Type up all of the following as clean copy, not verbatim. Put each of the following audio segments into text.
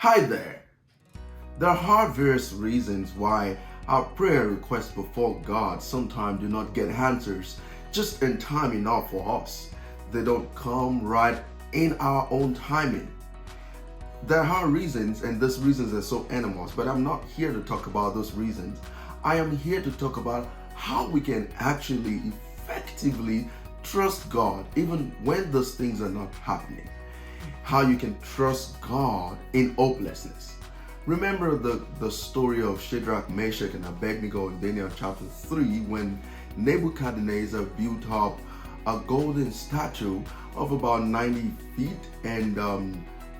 Hi there. There are various reasons why our prayer requests before God sometimes do not get answers just in time enough for us. They don't come right in our own timing. There are reasons, and those reasons are so enormous, but I'm not here to talk about those reasons. I am here to talk about how we can actually effectively trust God even when those things are not happening. How you can trust God in hopelessness. Remember the story of Shadrach, Meshach, and Abednego in Daniel chapter 3 when Nebuchadnezzar built up a golden statue of about 90 feet and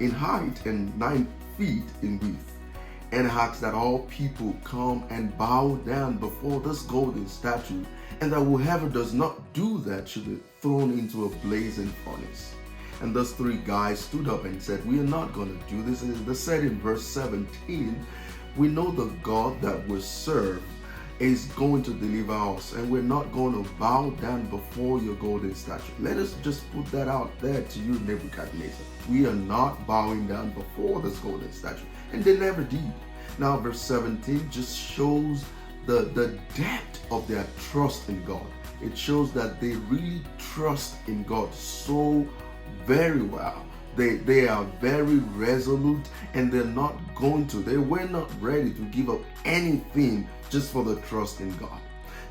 in height and 9 feet in width, and asked that all people come and bow down before this golden statue, and that whoever does not do that should be thrown into a blazing furnace. And those three guys stood up and said, we are not going to do this. And they said in verse 17, we know the God that we serve is going to deliver us, and we're not going to bow down before your golden statue. Let us just put that out there to you, Nebuchadnezzar. We are not bowing down before this golden statue. And they never did. Now verse 17 just shows the depth of their trust in God. It shows that they really trust in God so very well. They are very resolute, and they were not ready to give up anything just for the trust in God.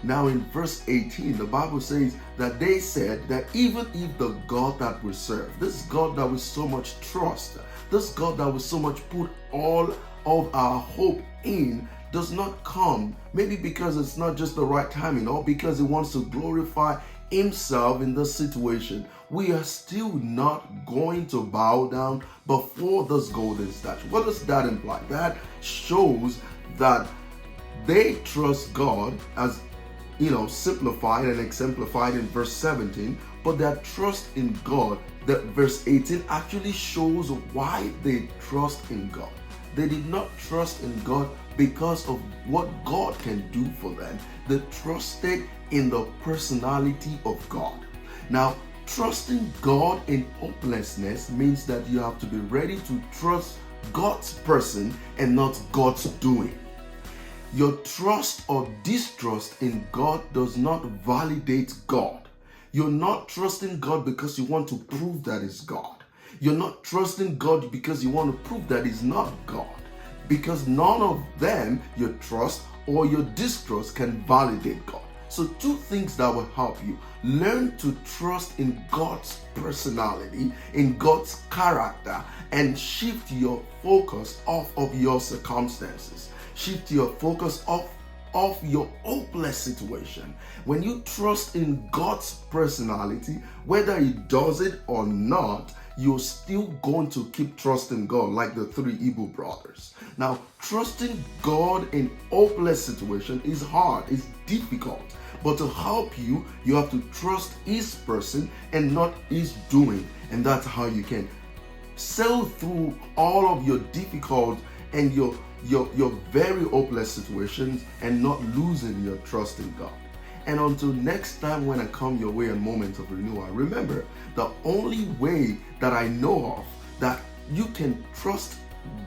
Now in verse 18, the Bible says that they said that even if the God that we serve, this God that we so much trust, this God that we so much put all of our hope in, does not come, maybe because it's not just the right timing, or because he wants to glorify himself in this situation, we are still not going to bow down before this golden statue. What does that imply? That shows that they trust God, as simplified and exemplified in verse 17, but their trust in God, that verse 18 actually shows why they trust in God. They did not trust in God because of what God can do for them. They trusted in the personality of God. Now, trusting God in hopelessness means that you have to be ready to trust God's person and not God's doing. Your trust or distrust in God does not validate God. You're not trusting God because you want to prove that He's God. You're not trusting God because you want to prove that He's not God. Because none of them, your trust or your distrust, can validate God. So two things that will help you. Learn to trust in God's personality, in God's character, and shift your focus off of your circumstances. Shift your focus off your hopeless situation. When you trust in God's personality, whether He does it or not, you're still going to keep trusting God, like the three Hebrew brothers. Now, trusting God in hopeless situation is hard, it's difficult. But to help you, you have to trust His person and not His doing. And that's how you can sail through all of your difficult and your very hopeless situations and not losing your trust in God. And until next time when I come your way in moments of renewal, remember, the only way that I know of that you can trust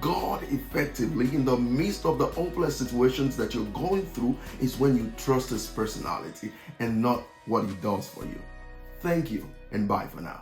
God effectively in the midst of the hopeless situations that you're going through is when you trust His personality and not what He does for you. Thank you, and bye for now.